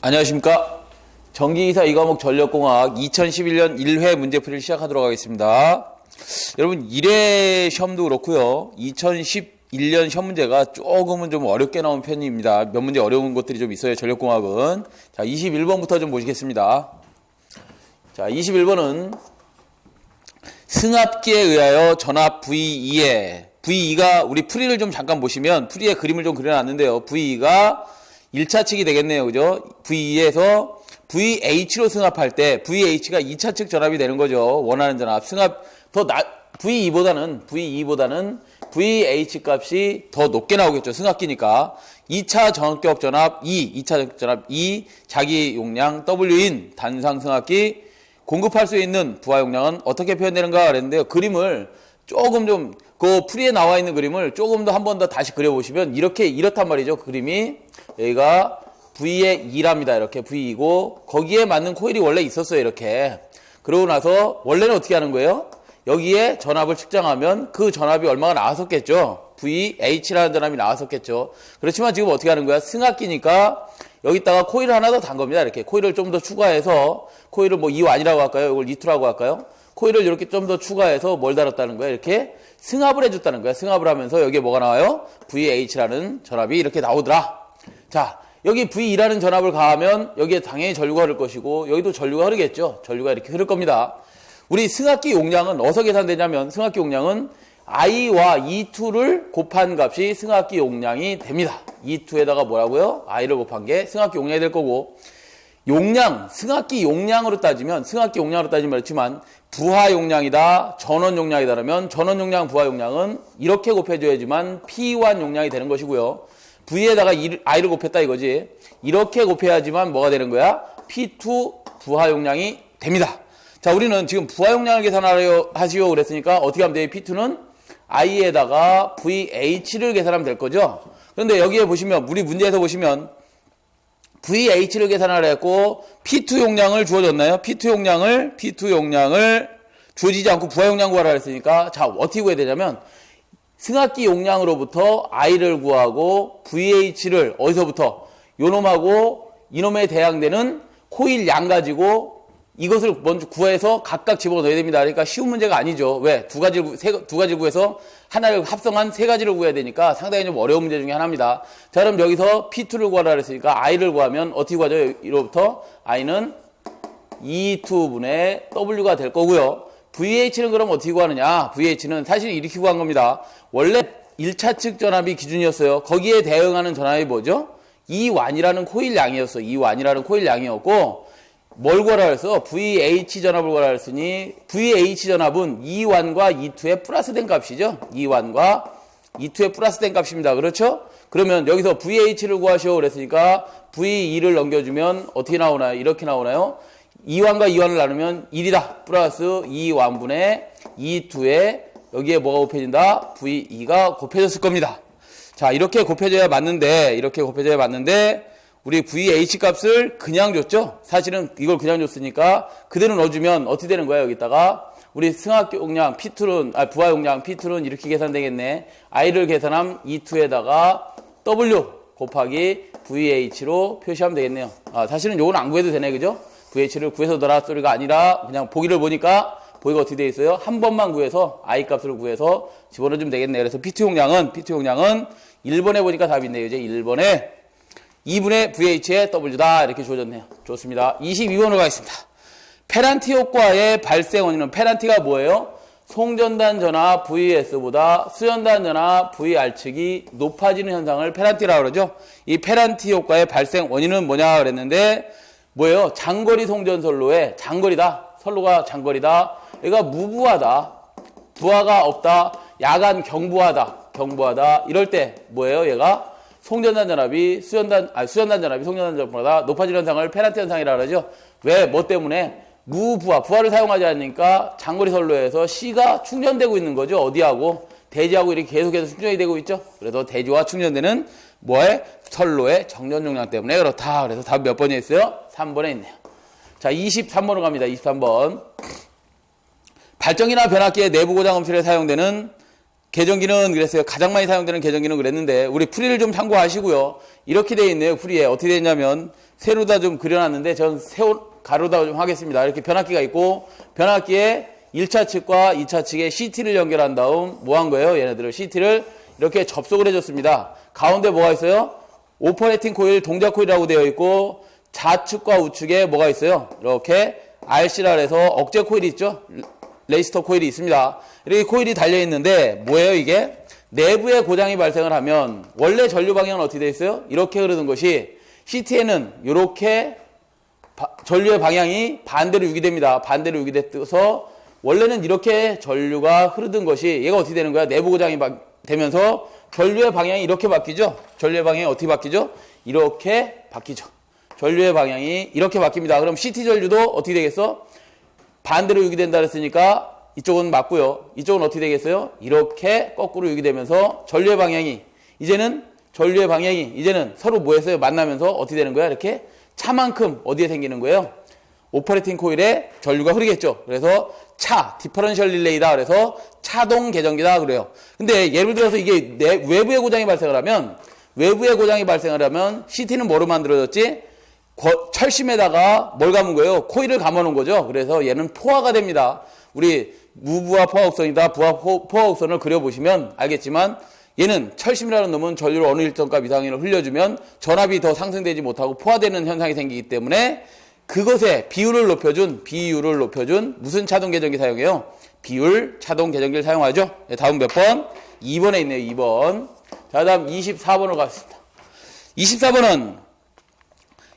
안녕하십니까. 전기기사 2과목 전력공학 2011년 1회 문제풀이를 시작하도록 하겠습니다. 여러분 1회 시험도 그렇고요. 2011년 시험 문제가 조금은 좀 어렵게 나온 편입니다. 몇 문제 어려운 것들이 좀 있어요. 전력공학은. 자, 21번부터 좀 보시겠습니다. 자, 21번은 승합기에 의하여 전압 V2에 V2가 우리 풀이를 좀 잠깐 보시면 풀이의 그림을 좀 그려놨는데요. V2가 1차 측이 되겠네요. 그죠? V2에서 VH로 승합할 때 VH가 2차 측 전압이 되는 거죠. 원하는 전압. 승합 V2보다는 VH 값이 더 높게 나오겠죠. 승합기니까. 2차 전격 전압 2차 전압 2, 자기 용량 W인 단상 승합기 공급할 수 있는 부하 용량은 어떻게 표현되는가 그랬는데요. 그림을 조금 좀 그 풀이에 나와 있는 그림을 조금 더 한 번 더 다시 그려보시면 이렇단 말이죠. 그 그림이 여기가 V의 2랍니다. 이렇게 V2고 거기에 맞는 코일이 원래 있었어요. 이렇게. 그러고 나서 원래는 어떻게 하는 거예요? 여기에 전압을 측정하면 그 전압이 얼마가 나왔었겠죠. VH라는 전압이 나왔었겠죠. 그렇지만 지금 어떻게 하는 거야? 승합기니까 여기다가 코일을 하나 더 단 겁니다. 이렇게 코일을 좀 더 추가해서 코일을 뭐 2완이라고 할까요? 이걸 2투라고 할까요? 코일을 이렇게 좀 더 추가해서 뭘 달았다는 거예요? 이렇게 승합을 해줬다는 거예요. 승합을 하면서 여기에 뭐가 나와요? VH라는 전압이 이렇게 나오더라. 자, 여기 V2라는 전압을 가하면 여기에 당연히 전류가 흐를 것이고 여기도 전류가 흐르겠죠. 전류가 이렇게 흐를 겁니다. 우리 승합기 용량은 어디서 계산되냐면 승합기 용량은 I와 E2를 곱한 값이 승합기 용량이 됩니다. E2에다가 뭐라고요? I를 곱한 게 승합기 용량이 될 거고 용량, 승합기 용량으로 따지면 그렇지만 부하 용량이다, 전원 용량이다 그러면 전원 용량, 부하 용량은 이렇게 곱해줘야지만 P1 용량이 되는 것이고요. V에다가 I를 곱했다 이거지. 이렇게 곱해야지만 뭐가 되는 거야? P2 부하 용량이 됩니다. 자, 우리는 지금 부하 용량을 계산하시오 그랬으니까 어떻게 하면 돼요? P2는 I에다가 VH를 계산하면 될 거죠. 그런데 여기에 보시면 우리 문제에서 보시면 VH를 계산하려 했고 P2 용량을 주어졌나요? P2 용량을 주어지지 않고 부하 용량 구하라 했으니까 자, 어떻게 구해야 되냐면 승합기 용량으로부터 I를 구하고 VH를 어디서부터? 요놈하고 이놈에 대항되는 코일 양 가지고 이것을 먼저 구해서 각각 집어넣어야 됩니다. 그러니까 쉬운 문제가 아니죠. 왜? 두 가지를 구해서 하나를 합성한 세 가지를 구해야 되니까 상당히 좀 어려운 문제 중에 하나입니다. 자, 그럼 여기서 P2를 구하라 그랬으니까 I를 구하면 어떻게 구하죠? 이로부터 I는 E2분의 W가 될 거고요. VH는 그럼 어떻게 구하느냐? VH는 사실 이렇게 구한 겁니다. 원래 1차 측 전압이 기준이었어요. 거기에 대응하는 전압이 뭐죠? E1이라는 코일 양이었어요. E1이라는 코일 양이었고 뭘 구하라 그랬어? VH 전압을 구하라 그랬으니 VH 전압은 E1과 E2의 플러스된 값이죠. E1과 E2의 플러스된 값입니다. 그렇죠? 그러면 여기서 VH를 구하시오 그랬으니까 V2를 넘겨주면 어떻게 나오나요? 이렇게 나오나요? E1과 E1을 나누면 1이다. 플러스 E1분의 E2에 여기에 뭐가 곱해진다? V2가 곱해졌을 겁니다. 자, 이렇게 곱해져야 맞는데 우리 VH 값을 그냥 줬죠? 사실은 이걸 그냥 줬으니까 그대로 넣어주면 어떻게 되는 거야? 여기다가 우리 승합기 용량 P2는, 부하 용량 P2는 이렇게 계산되겠네. I를 계산함 E2에다가 W 곱하기 VH로 표시하면 되겠네요. 사실은 요건 안 구해도 되네, 그죠? VH를 구해서 넣어라 소리가 아니라 그냥 보기를 보니까 보기가 어떻게 되어 있어요? 한 번만 구해서 I 값을 구해서 집어넣어주면 되겠네. 그래서 P2 용량은 1번에 보니까 답이 있네요. 이제 1번에 2분의 VH의 W다 이렇게 주어졌네요. 좋습니다. 22번으로 가겠습니다. 페란티 효과의 발생 원인은 페란티가 뭐예요? 송전단 전압 VS보다 수전단 전압 VR측이 높아지는 현상을 페란티라고 그러죠. 이 페란티 효과의 발생 원인은 뭐냐 그랬는데 뭐예요? 장거리 송전선로의 장거리다. 선로가 장거리다. 얘가 무부하다. 부하가 없다. 야간 경부하다. 이럴 때 뭐예요? 얘가 송전단 전압이 수전단 전압이 송전단 전압보다 높아지는 현상을 페란티 현상이라고 그러죠. 왜? 뭐 때문에? 부하를 사용하지 않으니까 장거리 선로에서 C가 충전되고 있는 거죠. 어디하고? 대지하고 이렇게 계속해서 충전이 되고 있죠. 그래서 대지와 충전되는 선로의 정전 용량 때문에 그렇다. 그래서 답 몇 번에 있어요? 3번에 있네요. 자, 23번으로 갑니다. 23번. 발전기나 변압기의 내부 고장 음실에 사용되는 계전기는 그랬어요. 가장 많이 사용되는 계전기는 그랬는데 우리 풀이를 좀 참고하시고요. 이렇게 되어 있네요. 풀이에 어떻게 되어 있냐면 세로다 좀 그려놨는데 전 가로다 좀 하겠습니다. 이렇게 변압기가 있고 변압기에 1차 측과 2차 측에 CT를 연결한 다음 뭐 한 거예요? 얘네들을 CT를 이렇게 접속을 해줬습니다. 가운데 뭐가 있어요? 오퍼레이팅 코일, 동작 코일이라고 되어 있고 좌측과 우측에 뭐가 있어요? 이렇게 RC라 해서 억제 코일이 있죠? 레지스터 코일이 있습니다. 이렇게 코일이 달려있는데 뭐예요 이게? 내부에 고장이 발생을 하면 원래 전류 방향은 어떻게 되어 있어요? 이렇게 흐르는 것이 CT에는 이렇게 전류의 방향이 반대로 유기됩니다. 반대로 유기돼서 원래는 이렇게 전류가 흐르던 것이 얘가 어떻게 되는 거야? 내부 고장이 되면서 전류의 방향이 이렇게 바뀌죠? 전류의 방향이 어떻게 바뀌죠? 이렇게 바뀌죠. 전류의 방향이 이렇게 바뀝니다. 그럼 CT 전류도 어떻게 되겠어? 반대로 유기된다 그랬으니까 이쪽은 맞고요. 이쪽은 어떻게 되겠어요? 이렇게 거꾸로 유기되면서 전류의 방향이 이제는 서로 뭐 했어요? 만나면서 어떻게 되는 거야? 이렇게 차만큼 어디에 생기는 거예요? 오퍼레이팅 코일에 전류가 흐르겠죠. 그래서 디퍼런셜 릴레이다. 그래서 차동 계정기다 그래요. 근데 예를 들어서 이게 외부에 고장이 발생을 하면 CT는 뭐로 만들어졌지? 철심에다가 뭘 감은 거예요? 코일을 감아놓은 거죠. 그래서 얘는 포화가 됩니다. 우리 무부하 포화곡선이다. 부하 포화곡선을 그려보시면 알겠지만 얘는 철심이라는 놈은 전류를 어느 일정 값 이상으로 흘려주면 전압이 더 상승되지 못하고 포화되는 현상이 생기기 때문에 그것에 비율을 높여준 무슨 차동 계정기 사용해요? 비율 차동 계정기를 사용하죠. 네, 다음 몇 번? 2번에 있네요. 2번. 자, 다음 24번으로 가겠습니다. 24번은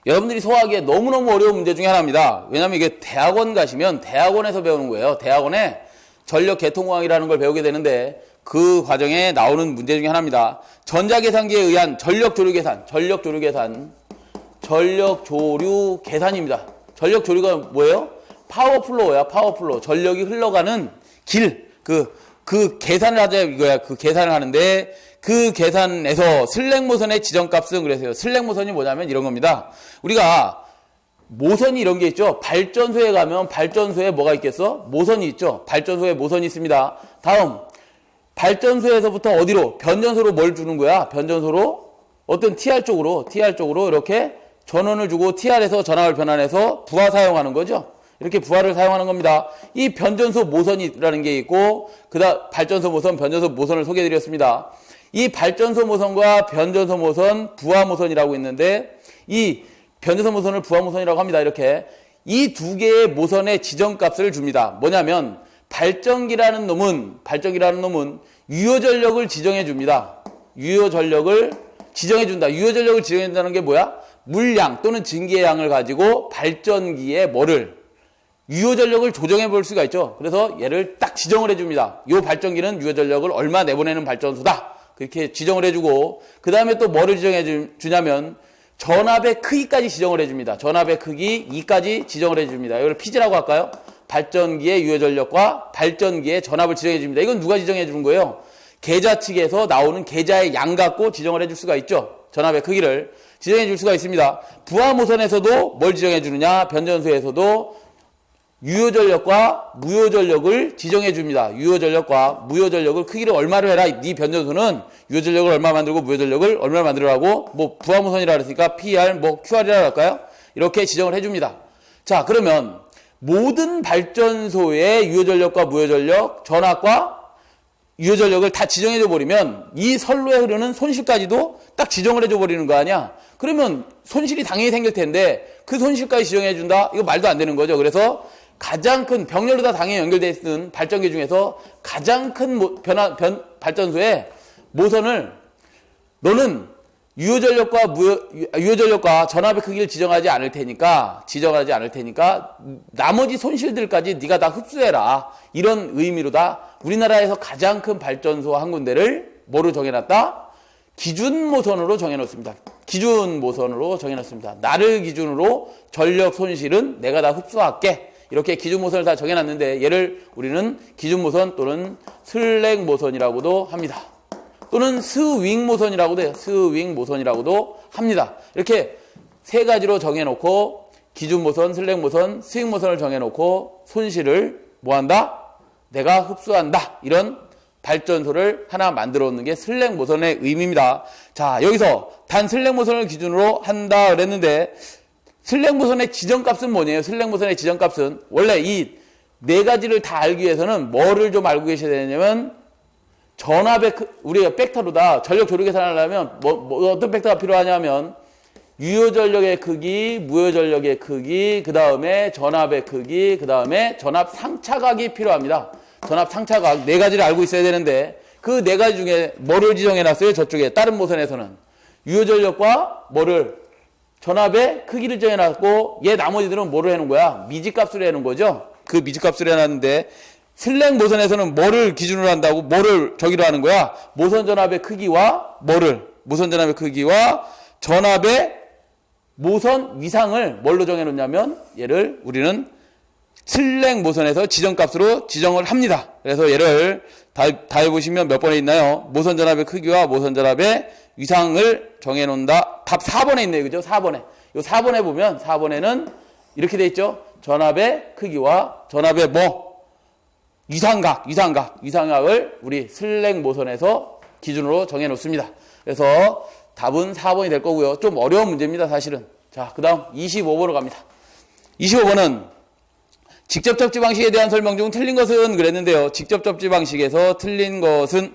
여러분들이 소화하기에 너무너무 어려운 문제 중에 하나입니다. 왜냐하면 이게 대학원 가시면 대학원에서 배우는 거예요. 대학원에 전력 계통공학이라는 걸 배우게 되는데 그 과정에 나오는 문제 중에 하나입니다. 전자계산기에 의한 전력 조류 계산입니다. 전력 조류가 뭐예요? 파워플로우야, 파워플로우. 전력이 흘러가는 길, 그 계산을 하자 이거야. 그 계산을 하는데 그 계산에서 슬랙 모선의 지정값은 그래서요. 슬랙 모선이 뭐냐면 이런 겁니다. 우리가 모선이 이런 게 있죠. 발전소에 가면 발전소에 뭐가 있겠어? 모선이 있죠. 발전소에 모선이 있습니다. 다음 발전소에서부터 어디로? 변전소로 뭘 주는 거야? 변전소로 어떤 TR 쪽으로 이렇게 전원을 주고 TR에서 전압을 변환해서 부하 사용하는 거죠. 이렇게 부하를 사용하는 겁니다. 이 변전소 모선이라는 게 있고 그다음 발전소 모선, 변전소 모선을 소개해드렸습니다. 이 발전소 모선과 변전소 모선, 부하 모선이라고 있는데 이 변전소 모선을 부하 모선이라고 합니다. 이렇게 이 두 개의 모선의 지정값을 줍니다. 뭐냐면 발전기라는 놈은 유효전력을 지정해 줍니다. 유효전력을 지정해 준다. 유효전력을 지정해 준다는 게 뭐야? 물량 또는 증기의 양을 가지고 발전기에 유효전력을 조정해 볼 수가 있죠. 그래서 얘를 딱 지정을 해줍니다. 이 발전기는 유효전력을 얼마 내보내는 발전소다. 그렇게 지정을 해주고 그 다음에 또 뭐를 지정해 주냐면 전압의 크기까지 지정을 해줍니다. 전압의 크기 2까지 지정을 해줍니다. 이걸 Pg라고 할까요? 발전기의 유효전력과 발전기의 전압을 지정해 줍니다. 이건 누가 지정해 주는 거예요? 계좌 측에서 나오는 계좌의 양 갖고 지정을 해줄 수가 있죠. 전압의 크기를 지정해 줄 수가 있습니다. 부하 모선에서도 뭘 지정해 주느냐? 변전소에서도 유효전력과 무효전력을 지정해 줍니다. 유효전력과 무효전력을 크기를 얼마로 해라. 네 변전소는 유효전력을 얼마 만들고 무효전력을 얼마 만들어라고 뭐 부하모선이라 그랬으니까 PR 뭐 QR이라 할까요? 이렇게 지정을 해 줍니다. 자, 그러면 모든 발전소의 유효전력과 무효전력, 전압과 유효전력을 다 지정해 줘 버리면 이 선로에 흐르는 손실까지도 딱 지정을 해 줘 버리는 거 아니야? 그러면 손실이 당연히 생길 텐데 그 손실까지 지정해 준다? 이거 말도 안 되는 거죠. 그래서 가장 큰 병렬로 다 당연히 연결되어 있는 발전기 중에서 가장 큰 발전소의 모선을 너는 유효전력과 전압의 크기를 지정하지 않을 테니까 나머지 손실들까지 네가 다 흡수해라. 이런 의미로다 우리나라에서 가장 큰 발전소 한 군데를 뭐로 정해놨다? 기준모선으로 정해놓습니다. 나를 기준으로 전력 손실은 내가 다 흡수할게. 이렇게 기준모선을 다 정해놨는데 얘를 우리는 기준모선 또는 슬랙모선이라고도 합니다. 또는 스윙모선이라고도 해요. 스윙모선이라고도 합니다. 이렇게 세 가지로 정해놓고 기준모선, 슬랙모선, 스윙모선을 정해놓고 손실을 뭐한다? 내가 흡수한다. 이런 발전소를 하나 만들어 놓는 게 슬랙모선의 의미입니다. 자, 여기서 단 슬랙모선을 기준으로 한다 그랬는데 슬랭 지정값은 뭐냐요? 슬랭 모선의 지정값은 원래 이 네 가지를 다 알기 위해서는 뭐를 좀 알고 계셔야 되냐면 전압의 우리가 벡터로다 전력 조류 계산을 하려면 어떤 벡터가 필요하냐면 유효 전력의 크기, 무효 전력의 크기, 그 다음에 전압의 크기, 그 다음에 전압 상차각이 필요합니다. 전압 상차각 네 가지를 알고 있어야 되는데 그 네 가지 중에 뭐를 지정해놨어요? 저쪽에 다른 모선에서는 유효 전력과 뭐를 전압의 크기를 정해놨고 얘 나머지들은 뭐를 해놓은 거야? 미지값으로 해놓은 거죠. 그 미지값으로 해놨는데 슬랭 모선에서는 뭐를 기준으로 한다고? 뭐를 저기로 하는 거야? 모선 전압의 크기와 모선 전압의 크기와 전압의 모선 위상을 뭘로 정해놓냐면 얘를 우리는 슬랭 모선에서 지정값으로 지정을 합니다. 그래서 얘를 다 해보시면 몇 번에 있나요? 모선 전압의 크기와 모선 전압의 위상을 정해놓는다. 답 4번에 있네요. 그죠? 4번에. 요 4번에 보면 4번에는 이렇게 돼 있죠. 전압의 크기와 전압의 위상각을 우리 슬랭 모선에서 기준으로 정해놓습니다. 그래서 답은 4번이 될 거고요. 좀 어려운 문제입니다, 사실은. 자, 그 다음 25번으로 갑니다. 25번은 직접 접지 방식에 대한 설명 중 틀린 것은 그랬는데요. 직접 접지 방식에서 틀린 것은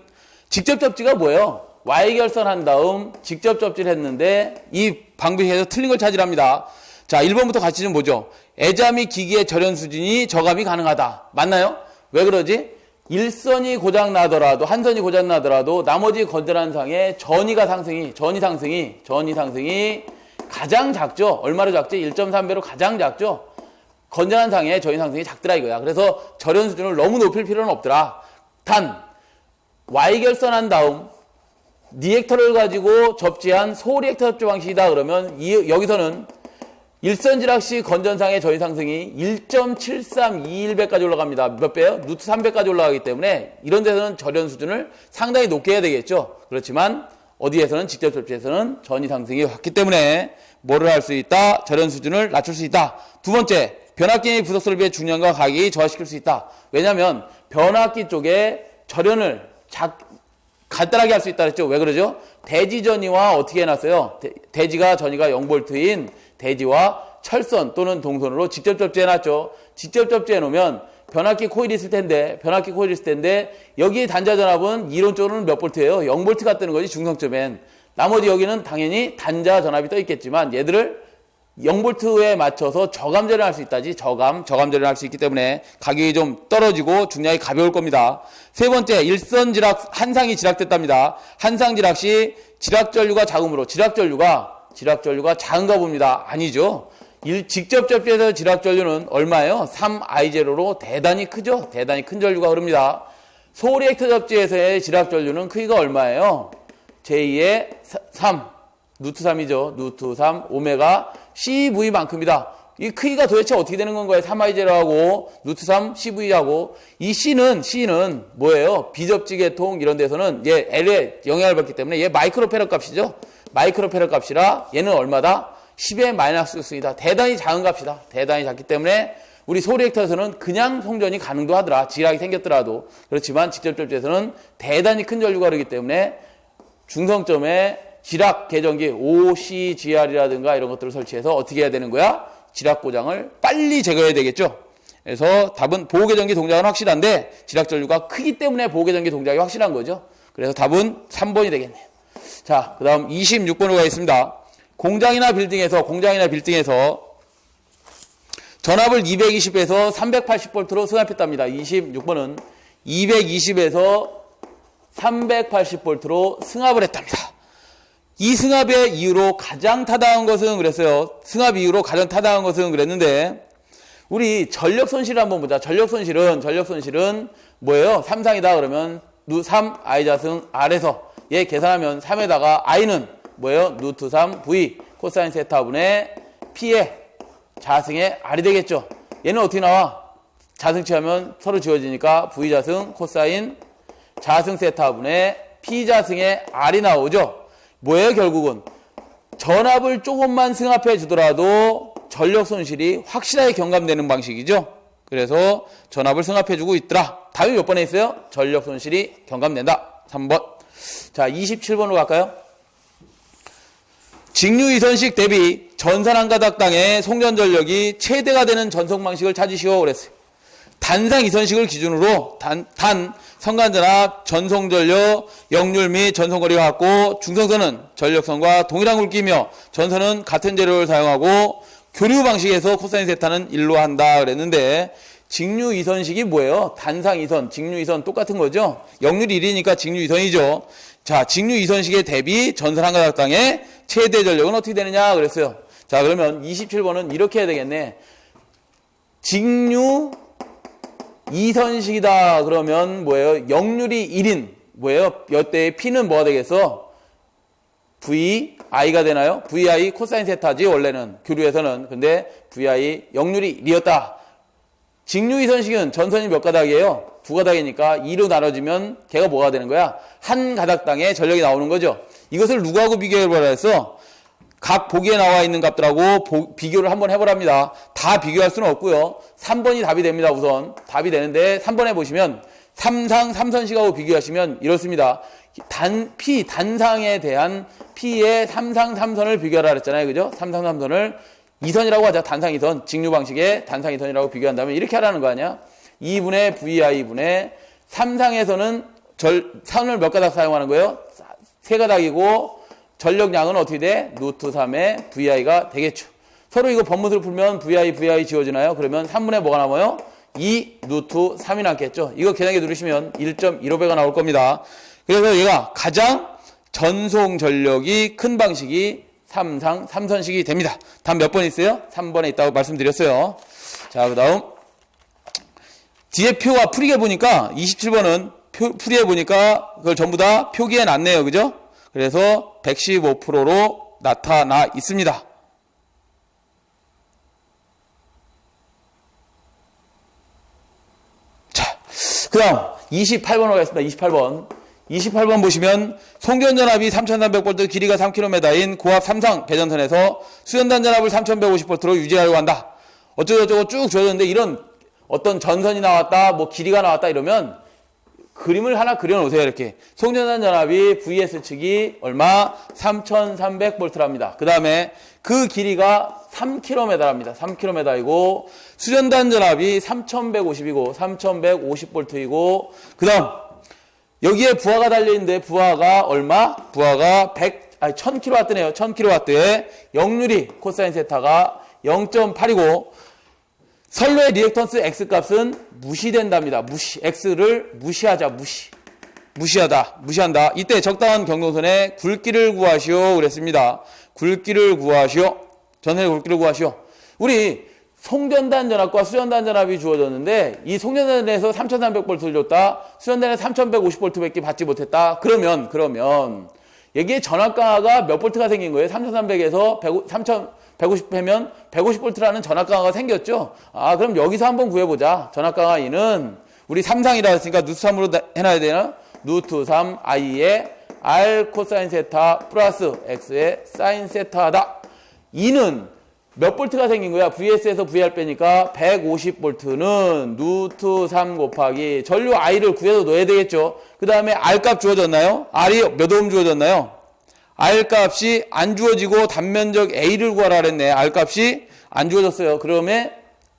직접 접지가 뭐예요? Y결선한 다음 직접 접지를 했는데 이 방식에서 틀린 걸 찾으랍니다. 자, 1번부터 같이 좀 보죠. 애자 및 기기의 절연 수준이 저감이 가능하다. 맞나요? 왜 그러지? 일선이 고장나더라도 한선이 고장나더라도 나머지 건전한 상의 전이 상승이 가장 작죠. 얼마로 작지? 1.3배로 가장 작죠. 건전한 상의 전이 상승이 작더라 이거야. 그래서 절연 수준을 너무 높일 필요는 없더라. 단 Y결선한 다음 리액터를 가지고 접지한 소리액터 접지 방식이다 그러면 여기서는 일선지락시 건전상의 전이 상승이 1.7321배까지 올라갑니다. 몇 배요? 루트 3배까지 올라가기 때문에 이런 데서는 절연 수준을 상당히 높게 해야 되겠죠. 그렇지만 어디에서는 직접 접지에서는 전이 상승이 왔기 때문에 뭐를 할 수 있다? 절연 수준을 낮출 수 있다. 두 번째, 변압기 및 부속 설비의 중량과 가격이 저하시킬 수 있다. 왜냐하면 변압기 쪽에 절연을 간단하게 할 수 있다 그랬죠. 왜 그러죠? 대지 전이와 어떻게 해놨어요? 대지가 전이가 0V인 대지와 철선 또는 동선으로 직접 접지해놨죠. 직접 접지해놓으면 변압기 코일이 있을 텐데 여기 단자 전압은 이론적으로는 몇 볼트예요? 0V가 뜨는 거지 중성점엔. 나머지 여기는 당연히 단자 전압이 떠 있겠지만 얘들을 0V에 맞춰서 저감 절연할 수 있다지. 저감 절연할 수 있기 때문에 가격이 좀 떨어지고 중량이 가벼울 겁니다. 세 번째, 일선 지락 한상이 지락됐답니다. 한상 지락 시 지락 전류가 작으므로 지락 전류가 작은가 봅니다. 아니죠. 직접 접지에서 지락 전류는 얼마예요? 3I0로 대단히 크죠. 대단히 큰 전류가 흐릅니다. 소리액터 접지에서의 지락 전류는 크기가 얼마예요? j2의 3 루트 3이죠. 루트 3 오메가 CV만큼이다. 이 크기가 도대체 어떻게 되는 건가요? 3I0하고 루트 3 CV하고 이 C는 뭐예요? 비접지 계통 이런 데서는 얘 L에 영향을 받기 때문에 얘 마이크로페러 값이죠. 마이크로페러 값이라 얘는 얼마다? 10의 마이너스 6이다. 대단히 작은 값이다. 대단히 작기 때문에 우리 소리액터에서는 그냥 송전이 가능도 하더라. 지락이 생겼더라도. 그렇지만 직접 접지에서는 대단히 큰 전류가 흐르기 때문에 중성점에 지락 계정기 OCGR이라든가 이런 것들을 설치해서 어떻게 해야 되는 거야? 지락 고장을 빨리 제거해야 되겠죠. 그래서 답은 보호계정기 동작은 확실한데 지락 전류가 크기 때문에 보호계정기 동작이 확실한 거죠. 그래서 답은 3번이 되겠네요. 자, 그 다음 26번으로 가겠습니다. 공장이나 빌딩에서 전압을 220에서 380V로 승합했답니다. 26번은 220에서 380V로 승합을 했답니다. 이 승합의 이유로 가장 타당한 것은 그랬어요. 승합 이유로 가장 타당한 것은 그랬는데 우리 전력 손실을 한번 보자. 전력 손실은 뭐예요? 3상이다 그러면 3 I자승 R에서 얘 계산하면 3에다가 I는 뭐예요? 루트 3 V 코사인 세타분의 P의 자승의 R이 되겠죠. 얘는 어떻게 나와? 자승치하면 서로 지워지니까 V자승 코사인 자승 세타분의 P자승의 R이 나오죠. 뭐예요? 결국은 전압을 조금만 승합해 주더라도 전력 손실이 확실하게 경감되는 방식이죠. 그래서 전압을 승합해 주고 있더라. 답이 몇 번에 있어요? 전력 손실이 경감된다. 3번. 자, 27번으로 갈까요? 직류 이선식 대비 전선 한 가닥당의 송전 전력이 최대가 되는 전송 방식을 찾으시오 그랬어요. 단상 이선식을 기준으로 단 선간전압, 전송 전력, 역률 및 전송 거리가 같고 중성선은 전력선과 동일한 굵기며 전선은 같은 재료를 사용하고 교류 방식에서 코사인 세타는 1로 한다 그랬는데 직류 이선식이 뭐예요? 단상 이선, 직류 이선 똑같은 거죠? 역률이 1이니까 직류 이선이죠. 자, 직류 이선식의 대비 전선 한 가닥당의 최대 전력은 어떻게 되느냐 그랬어요. 자, 그러면 27번은 이렇게 해야 되겠네. 직류 이선식이다 그러면 뭐예요? 역률이 1인 뭐예요? 이때의 P는 뭐가 되겠어? VI가 되나요? VI 코사인 세타지 원래는 교류에서는. 근데 VI 역률이 1이었다. 직류 이선식은 전선이 몇 가닥이에요? 두 가닥이니까 2로 나눠지면 걔가 뭐가 되는 거야? 한 가닥당의 전력이 나오는 거죠. 이것을 누구하고 비교해보라 했어? 각 보기에 나와 있는 값들하고 비교를 한번 해보랍니다. 다 비교할 수는 없고요. 3번이 답이 됩니다. 우선 답이 되는데 3번에 보시면 삼상 삼선식하고 비교하시면 이렇습니다. 단상에 대한 P의 삼상 삼선을 비교하라 그랬잖아요. 그죠? 삼상 삼선을 이선이라고 하자. 단상 이선, 직류 방식의 단상 이선이라고 비교한다면 이렇게 하라는 거 아니야? 2분의 VI분의 삼상에서는 선을 몇 가닥 사용하는 거예요? 세 가닥이고 전력량은 어떻게 돼? 루트 3의 VI가 되겠죠. 서로 이거 법문으로 풀면 VI 지워지나요? 그러면 3분의 뭐가 남아요? 2 루트 3이 남겠죠. 이거 계산기 누르시면 1.15배가 나올 겁니다. 그래서 얘가 가장 전송 전력이 큰 방식이 삼상 삼선식이 됩니다. 답 몇 번 있어요? 3번에 있다고 말씀드렸어요. 자, 그 다음 뒤에 표가 풀이해 보니까 27번은 풀이해 보니까 그걸 전부 다 표기해 놨네요. 그죠? 그래서 115%로 나타나 있습니다. 자, 그 다음 28번으로 가겠습니다. 28번 보시면 송전전압이 3300V 길이가 3km인 고압 삼상 배전선에서 수전단전압을 3150V로 유지하려고 한다. 어쩌고저쩌고 쭉 줘졌는데 이런 어떤 전선이 나왔다, 뭐 길이가 나왔다 이러면 그림을 하나 그려놓으세요. 이렇게 송전단 전압이 VS 측이 얼마? 3300V랍니다. 그 다음에 그 길이가 3km랍니다. 3km이고 수전단 전압이 3150이고 3150V이고 그 다음 여기에 부하가 달려있는데 부하가 얼마? 부하가 1000kW네요. 1000kW에 역률이 코사인 세타가 0.8이고 선로의 리액턴스 X값은 무시된답니다. X를 무시한다. 이때 적당한 경동선의 굵기를 구하시오 그랬습니다. 굵기를 구하시오. 전선의 굵기를 구하시오. 우리 송전단 전압과 수전단 전압이 주어졌는데 이 송전단에서 3300V를 줬다. 수전단에서 3150V밖에 받지 못했다. 그러면 여기에 전압 강화가 몇 볼트가 생긴 거예요? 3300에서 150회면 150V라는 전압 강화가 생겼죠. 아, 그럼 여기서 한번 구해보자. 전압 강화 E는 우리 3상이라 했으니까 누트 3으로 해놔야 되나? 누트 3 I의 R 코사인 세타 플러스 X의 사인 세타다. E는 몇 볼트가 생긴 거야? VS에서 VR 빼니까 150V는 누트 3 곱하기 전류 I를 구해서 넣어야 되겠죠. 그 다음에 R 값 주어졌나요? R이 몇 오hm 주어졌나요? R 값이 안 주어지고 단면적 A를 구하라 그랬네. R 값이 안 주어졌어요. 그러면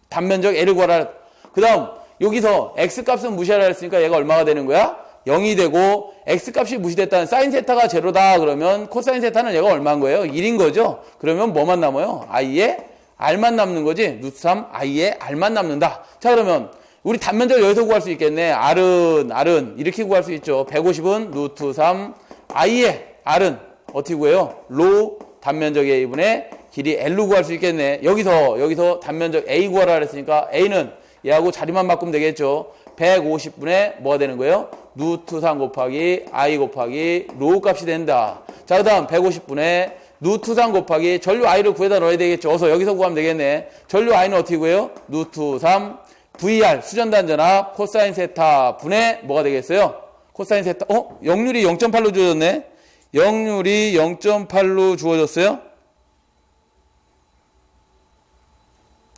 단면적 A를 구하라. 그 다음 여기서 X 값은 무시하라 했으니까 얘가 얼마가 되는 거야? 0이 되고 X 값이 무시됐다는 사인 세타가 제로다 그러면 코사인 세타는 얘가 얼마인 거예요? 1인 거죠. 그러면 뭐만 남아요? I의 R만 남는 거지. 루트 3 I의 R만 남는다. 자, 그러면 우리 단면적 여기서 구할 수 있겠네. R은 이렇게 구할 수 있죠. 150은 루트 3 I의 R은 어떻게 구해요? 로 단면적 A분의 길이 L로 구할 수 있겠네. 여기서 단면적 A 구하라 그랬으니까 A는 얘하고 자리만 바꾸면 되겠죠. 150분의 뭐가 되는 거예요? 루트 3 곱하기 I 곱하기 로 값이 된다. 자, 그 다음 150분의 루트 3 곱하기 전류 I를 구해다 넣어야 되겠죠. 어서 여기서 구하면 되겠네. 전류 I는 어떻게 구해요? 루트 3 VR 수전단 전압 코사인 세타 분의 뭐가 되겠어요? 코사인 세타 역률이 0.8로 주어졌네. 역률이 0.8로 주어졌어요.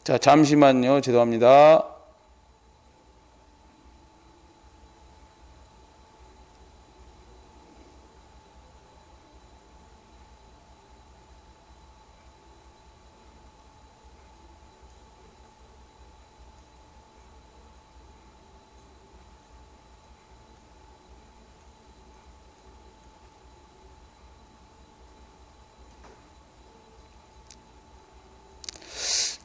자, 잠시만요. 죄송합니다.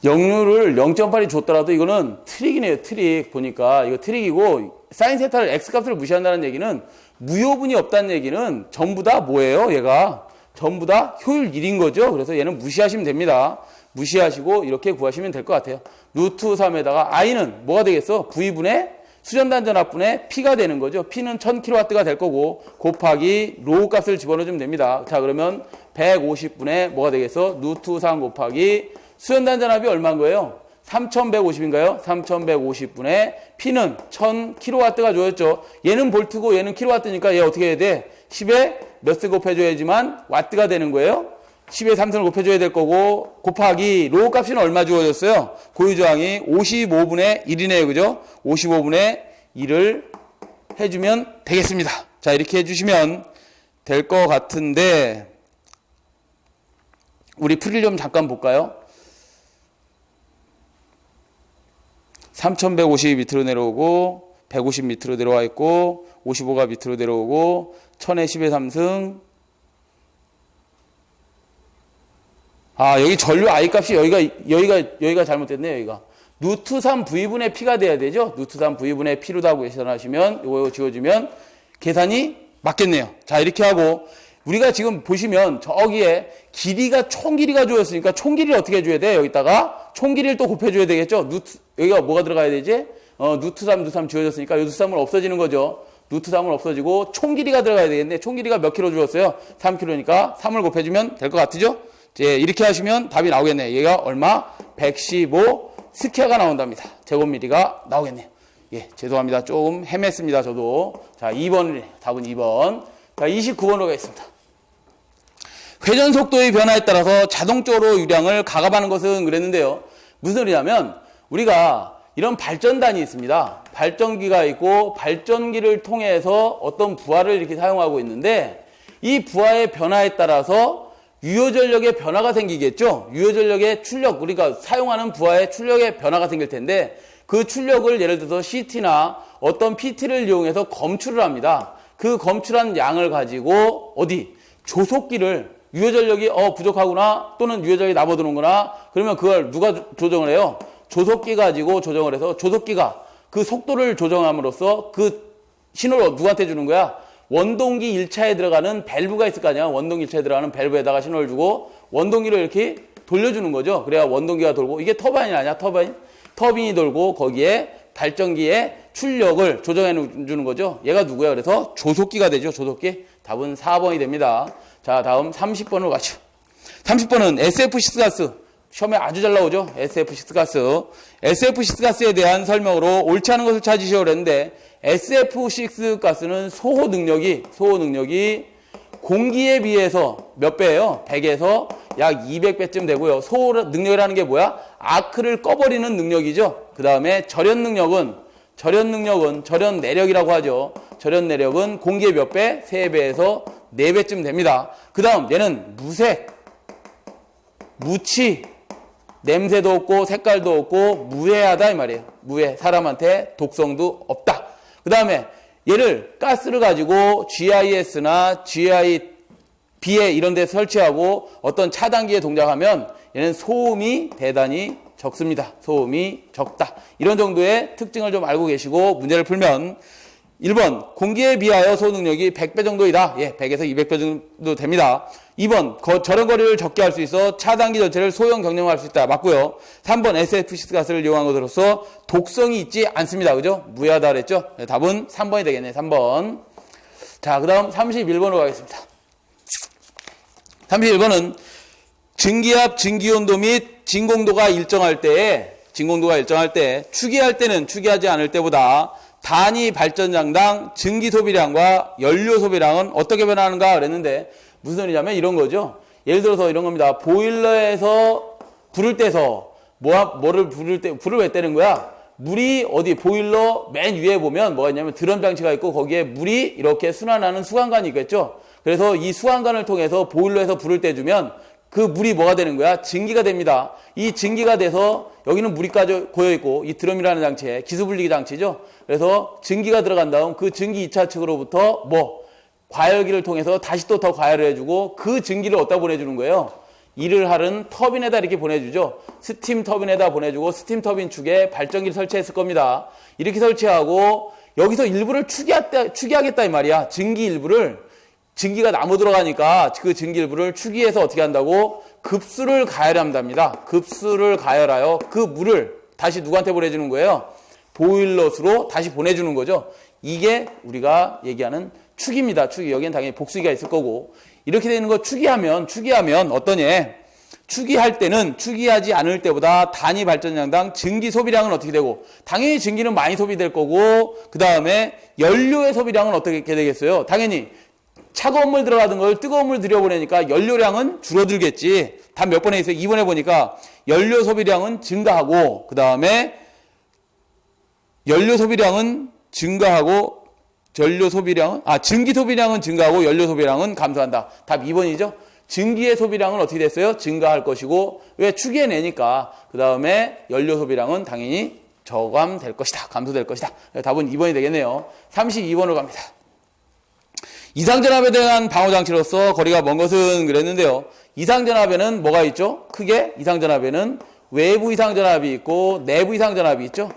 역류를 0.8이 줬더라도 이거는 트릭이네요. 트릭. 보니까 이거 트릭이고 사인 세타를 X값을 무시한다는 얘기는 무효분이 없다는 얘기는 전부 다 뭐예요? 얘가 전부 다 효율 1인 거죠. 그래서 얘는 무시하시면 됩니다. 무시하시고 이렇게 구하시면 될 것 같아요. 루트 3에다가 I는 뭐가 되겠어? V분의 수전단전압분의 P가 되는 거죠. P는 1000kW가 될 거고 곱하기 로우 값을 집어넣으면 됩니다. 자, 그러면 150분의 뭐가 되겠어? 루트 3 곱하기 수전단전압이 얼마인 거예요? 3150인가요? 3150분의 P는 1000kW가 주어졌죠. 얘는 볼트고 얘는 킬로와트니까 얘 어떻게 해야 돼? 10에 몇을 곱해줘야지만 와트가 되는 거예요. 10에 3승을 곱해줘야 될 거고 곱하기 로우 값은 얼마 주어졌어요? 고유저항이 55분의 1이네요. 그죠? 55분의 1을 해주면 되겠습니다. 자, 이렇게 해주시면 될 것 같은데 우리 풀이를 좀 잠깐 볼까요? 3150이 밑으로 내려오고 150 밑으로 내려와 있고 55가 밑으로 내려오고 1000에 10의 3승. 아, 여기 전류 I 값이 여기가 잘못됐네요. 여기가 루트 3 V분의 P가 돼야 되죠. 루트 3 V분의 P로다고 계산하시면 이거 지워주면 계산이 맞겠네요. 자, 이렇게 하고 우리가 지금 보시면 저기에 길이가 총 길이가 주어졌으니까 총 길이를 어떻게 해줘야 돼? 여기다가 총 길이를 또 곱해줘야 되겠죠. 여기가 뭐가 들어가야 되지? 루트 3 주어졌으니까 이 루트 3은 없어지는 거죠. 루트 3은 없어지고 총 길이가 들어가야 되겠네. 총 길이가 몇 킬로 주었어요? 3kg니까 3을 곱해주면 될 것 같죠? 이제 이렇게 하시면 답이 나오겠네요. 얘가 얼마? 115 스퀘어가 나온답니다. 제곱미리가 나오겠네요. 예, 죄송합니다. 조금 헤맸습니다. 저도. 자, 2번, 답은 2번. 자, 29번으로 가겠습니다. 회전 속도의 변화에 따라서 자동적으로 유량을 가압하는 것은 그랬는데요. 무슨 소리냐면 우리가 이런 발전단이 있습니다. 발전기가 있고 발전기를 통해서 어떤 부하를 이렇게 사용하고 있는데 이 부하의 변화에 따라서 유효전력의 변화가 생기겠죠. 유효전력의 출력, 우리가 사용하는 부하의 출력의 변화가 생길 텐데 그 출력을 예를 들어서 CT나 어떤 PT를 이용해서 검출을 합니다. 그 검출한 양을 가지고 조속기를 유효전력이 부족하구나 또는 유효전력이 남아도는구나 그러면 그걸 누가 조정을 해요? 조속기 가지고 조정을 해서 조속기가 그 속도를 조정함으로써 그 신호를 누구한테 주는 거야? 원동기 1차에 들어가는 밸브가 있을 거 아니야. 원동기 1차에 들어가는 밸브에다가 신호를 주고 원동기를 이렇게 돌려주는 거죠. 그래야 원동기가 돌고 이게 터바인이 아니야. 터빈이 돌고 거기에 발전기의 출력을 조정해 주는 거죠. 얘가 누구야? 그래서 조속기가 되죠. 조속기. 답은 4번이 됩니다. 자, 다음 30번으로 가죠. 30번은 SF6 가스. 시험에 아주 잘 나오죠. SF6 가스. SF6 가스에 대한 설명으로 옳지 않은 것을 찾으시려고 그랬는데 SF6 가스는 소호 능력이 공기에 비해서 몇 배예요? 100에서 약 200배쯤 되고요. 소호 능력이라는 게 뭐야? 아크를 꺼버리는 능력이죠. 그 다음에 절연 내력이라고 하죠. 절연 내력은 공기의 몇 배? 3배에서 4배쯤 됩니다. 그 다음 얘는 무치, 냄새도 없고 색깔도 없고 무해하다 이 말이에요. 무해, 사람한테 독성도 없다. 그 다음에 얘를 가스를 가지고 GIS나 GIB에 이런 데 설치하고 어떤 차단기에 동작하면 얘는 소음이 대단히 적습니다. 소음이 적다. 이런 정도의 특징을 좀 알고 계시고 문제를 풀면 1번 공기에 비하여 소호 능력이 100배 정도이다. 예, 100에서 200배 정도 됩니다. 2번 절연 거리를 적게 할 수 있어 차단기 전체를 소형 경량화할 수 있다. 맞고요. 3번 SF6 가스를 이용한 것으로서 독성이 있지 않습니다. 그죠? 무해하다 그랬죠? 네, 답은 3번이 되겠네요. 3번. 자, 그 다음 31번으로 가겠습니다. 31번은 증기압, 증기온도 및 진공도가 일정할 때 추기할 때는 추기하지 않을 때보다 단위 발전장당 증기 소비량과 연료 소비량은 어떻게 변하는가 그랬는데 무슨 소리냐면 이런 거죠. 예를 들어서 이런 겁니다. 보일러에서 불을 떼서 불을 왜 떼는 거야? 물이 보일러 맨 위에 보면 뭐가 있냐면 드럼 장치가 있고 거기에 물이 이렇게 순환하는 수관관이 있겠죠. 그래서 이 수관관을 통해서 보일러에서 불을 떼주면 그 물이 뭐가 되는 거야? 증기가 됩니다. 이 증기가 돼서 여기는 물이 고여있고 이 드럼이라는 장치에 기수분리기 장치죠. 그래서 증기가 들어간 다음 그 증기 2차 측으로부터 과열기를 통해서 다시 또 더 과열을 해주고 그 증기를 어디다 보내주는 거예요? 일을 하는 터빈에다 이렇게 보내주죠. 스팀 터빈에다 보내주고 스팀 터빈 축에 발전기를 설치했을 겁니다. 이렇게 설치하고 여기서 일부를 추기하겠다 이 말이야. 증기 일부를, 증기가 나무 들어가니까 그 증기 일부를 추기해서 어떻게 한다고? 급수를 가열한답니다. 급수를 가열하여 그 물을 다시 누구한테 보내주는 거예요? 보일러수로 다시 보내주는 거죠. 이게 우리가 얘기하는 축입니다. 축이. 여기엔 당연히 복수기가 있을 거고. 이렇게 되는 거 추기하면 어떠냐? 추기할 때는 추기하지 않을 때보다 단위 발전량당 증기 소비량은 어떻게 되고, 당연히 증기는 많이 소비될 거고, 그 다음에 연료의 소비량은 어떻게 되겠어요? 당연히 차가운 물 들어가던 걸 뜨거운 물 들여보내니까 연료량은 줄어들겠지. 답 몇 번에 있어요? 2번에 보니까 연료 소비량은 증가하고, 그 다음에 연료 소비량은 증가하고, 증기 소비량은 증가하고 연료 소비량은 감소한다. 답 2번이죠. 증기의 소비량은 어떻게 됐어요? 증가할 것이고, 왜? 추기해내니까. 그 다음에 연료 소비량은 당연히 저감될 것이다. 감소될 것이다. 답은 2번이 되겠네요. 32번으로 갑니다. 이상전압에 대한 방어장치로서 거리가 먼 것은 그랬는데요. 이상전압에는 뭐가 있죠? 크게 이상전압에는 외부 이상전압이 있고 내부 이상전압이 있죠.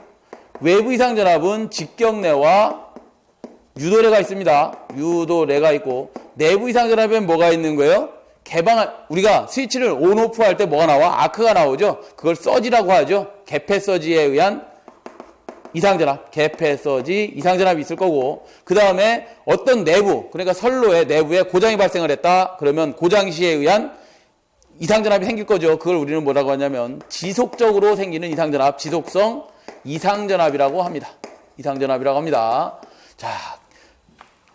외부 이상전압은 직경내와 유도례가 있습니다. 유도례가 있고, 내부 이상전압에는 뭐가 있는 거예요? 우리가 스위치를 온, 오프 할 때 뭐가 나와? 아크가 나오죠? 그걸 서지라고 하죠. 개폐 서지에 의한 이상전압, 개폐 서지 이상전압이 있을 거고, 그 다음에 어떤 내부, 그러니까 선로의 내부에 고장이 발생을 했다. 그러면 고장 시에 의한 이상전압이 생길 거죠. 그걸 우리는 뭐라고 하냐면 지속적으로 생기는 이상전압, 지속성 이상전압이라고 합니다. 이상전압이라고 합니다. 자,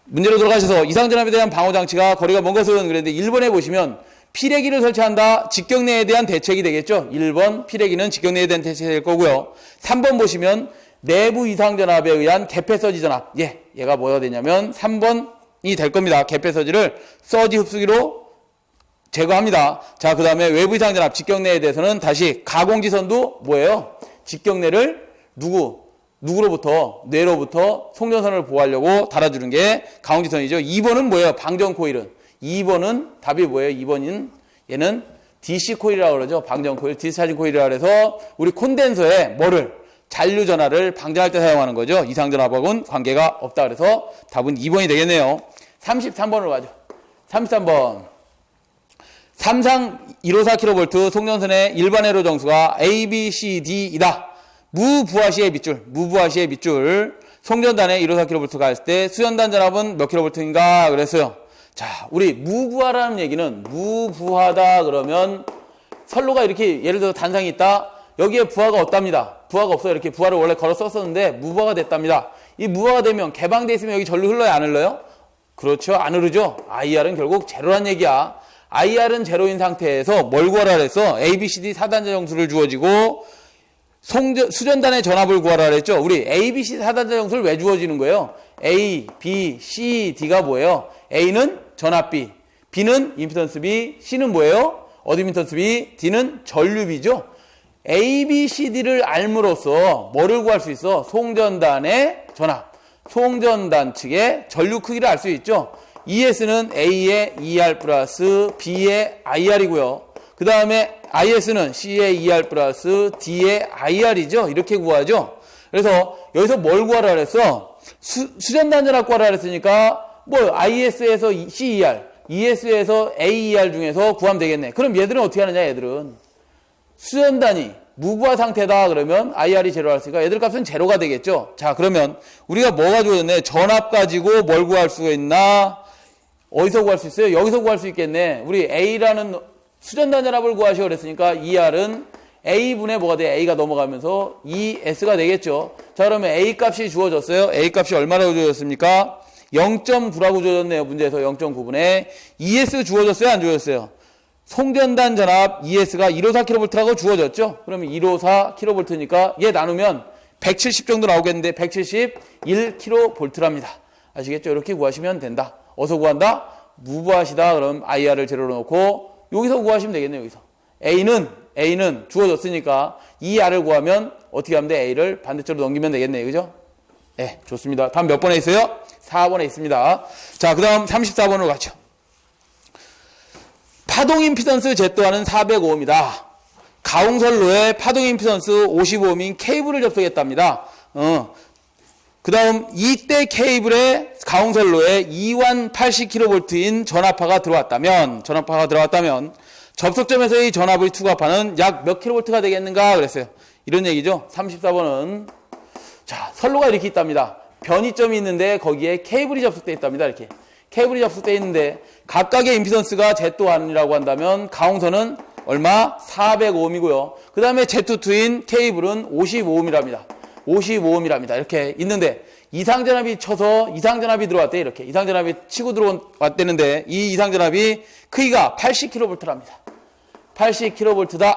문제로 들어가셔서 이상전압에 대한 방어장치가 거리가 먼 것은 그랬는데 1번에 보시면 피레기를 설치한다. 직경내에 대한 대책이 되겠죠. 1번 피레기는 직경내에 대한 대책이 될 거고요. 3번 보시면 내부 이상전압에 의한 개폐서지 전압. 얘가 뭐가 되냐면 3번이 될 겁니다. 개폐서지를 서지 흡수기로 제거합니다. 자, 그 다음에 외부 이상전압 직경내에 대해서는 다시 가공지선도 뭐예요? 직경내를 누구로부터? 뇌로부터 송전선을 보호하려고 달아주는 게 가공지선이죠. 2번은 뭐예요? 방전 코일은. 2번은 답이 뭐예요? 2번은 얘는 DC 코일이라고 그러죠. 방전 코일, 디스차지 코일이라고 해서 우리 콘덴서에 뭐를? 잔류 전하를 방전할 때 사용하는 거죠. 이상전압하고는 관계가 없다. 그래서 답은 2번이 되겠네요. 33번으로 가죠. 33번. 삼상 154kV 송전선의 일반 회로 정수가 A, B, C, D이다. 무부하시의 밑줄. 송전단에 154kV가 했을 때 수전단 전압은 몇 kV인가 그랬어요. 자, 우리 무부하라는 얘기는 무부하다 그러면 선로가 이렇게 예를 들어 단상이 있다. 여기에 부하가 없답니다. 부하가 없어요. 이렇게 부하를 원래 걸어 썼었는데 무부하가 됐답니다. 이 무부하가 되면 개방돼 있으면 여기 전류 흘러요, 안 흘러요? 그렇죠, 안 흐르죠. IR은 결국 제로란 얘기야. IR은 제로인 상태에서 뭘 구하라 그랬어? A, B, C, D 4단자 정수를 주어지고 수전단의 전압을 구하라 그랬죠. 우리 A, B, C 4단자 정수를 왜 주어지는 거예요? A, B, C, D가 뭐예요? A는 전압비, B는 임피던스 B, C는 뭐예요? 어드민턴스 B, D는 전류비죠. A, B, C, D를 알므로써 뭐를 구할 수 있어? 송전단의 전압, 송전단 측의 전류 크기를 알 수 있죠. ES는 A의 ER 플러스 B의 IR이고요. 그 다음에 IS는 C의 ER 플러스 D의 IR이죠. 이렇게 구하죠. 그래서 여기서 뭘 구하라 그랬어? 수전단 전압 구하라 그랬으니까 뭐 IS에서 CER, ES에서 AER 중에서 구하면 되겠네. 그럼 얘들은 어떻게 하느냐? 얘들은 수전단이 무부하 상태다 그러면 IR이 제로가 있으니까 얘들 값은 제로가 되겠죠. 자, 그러면 우리가 뭐가 주어졌네? 전압 가지고 뭘 구할 수가 있나? 어디서 구할 수 있어요? 여기서 구할 수 있겠네. 우리 A라는 수전단 전압을 구하시오 그랬으니까 ER은 A분의 뭐가 돼? A가 넘어가면서 ES가 되겠죠. 자, 그러면 A 값이 주어졌어요. A 값이 얼마라고 주어졌습니까? 0.9라고 주어졌네요. 문제에서 0.9분의 ES 주어졌어요? 안 주어졌어요? 송전단 전압 ES가 154kV라고 주어졌죠? 그러면 154kV니까 얘 나누면 170 정도 나오겠는데 171kV랍니다. 아시겠죠? 이렇게 구하시면 된다. 어디서 구한다? 무부하시다. 그럼 IR을 제로로 놓고 여기서 구하시면 되겠네요. 여기서. A는 주어졌으니까 이 R을 구하면 어떻게 하면 돼? A를 반대쪽으로 넘기면 되겠네요. 그죠? 네, 좋습니다. 다음 몇 번에 있어요? 4번에 있습니다. 자, 그 다음 34번으로 가죠. 파동 임피던스 Z 또한은 405입니다. 가공선로에 파동 임피던스 55인 케이블을 접속했답니다. 그 다음 이때 케이블에 가공선로에 2완 80kV인 전압파가 들어왔다면 접속점에서의 전압의 투과파는 약 몇 킬로볼트가 되겠는가 그랬어요. 이런 얘기죠. 34번은 자, 선로가 이렇게 있답니다. 변이점이 있는데 거기에 케이블이 접속되어 있답니다. 이렇게 케이블이 접속되어 있는데 각각의 임피던스가 Z1이라고 한다면 가공선은 얼마? 405ohm이고요. 그 다음에 Z2인 케이블은 55ohm이랍니다. 55ohm이랍니다. 이렇게 있는데 이상전압이 쳐서 이상전압이 들어왔대. 이렇게 이상전압이 치고 들어왔대는데 이 이상전압이 크기가 80kV랍니다. 80kV다.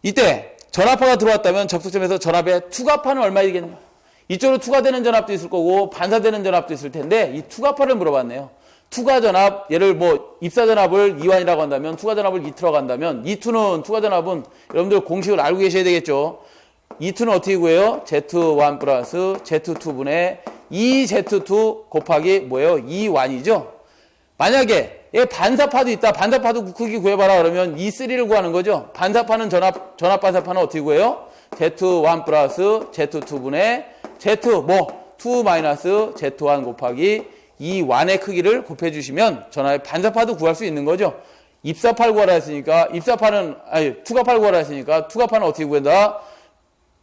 이때 전압파가 들어왔다면 접속점에서 전압의 투과파는 얼마이겠는가? 이쪽으로 투과되는 전압도 있을 거고 반사되는 전압도 있을 텐데 이 투과파를 물어봤네요. 투과전압, 얘를 뭐 입사전압을 2완이라고 한다면 투과전압을 2투라고 한다면 투과전압은 여러분들 공식을 알고 계셔야 되겠죠. 2투는 어떻게 구해요? Z1 플러스 Z2분의 2Z2 곱하기 뭐예요? 2완이죠. 만약에 얘 반사파도 있다. 반사파도 크기 구해봐라 그러면 E3를 구하는 거죠. 반사파는 전압 반사파는 어떻게 구해요? Z1 플러스 Z2분의 Z2 마이너스 Z1 곱하기 2완의 크기를 곱해주시면 전압의 반사파도 구할 수 있는 거죠. 입사파를 구하라 했으니까 투과파를 구하라 했으니까 투과파는 어떻게 구한다?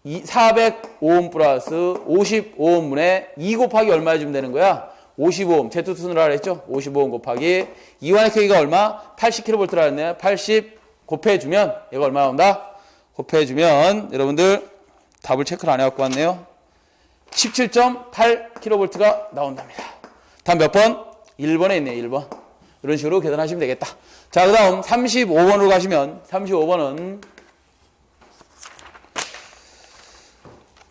405ohm 플러스 55ohm분의 2 곱하기 얼마 해주면 되는 거야? 55ohm. Z2순으로 하라 했죠? 55ohm 곱하기 2완의 크기가 얼마? 80kV라 했네요. 80 곱해주면 얘가 얼마 나온다? 곱해주면 여러분들 답을 체크를 안 해갖고 왔네요. 17.8kV가 나온답니다. 다음 몇 번? 1번에 있네요. 1번. 이런 식으로 계산하시면 되겠다. 자, 그 다음 35번으로 가시면 35번은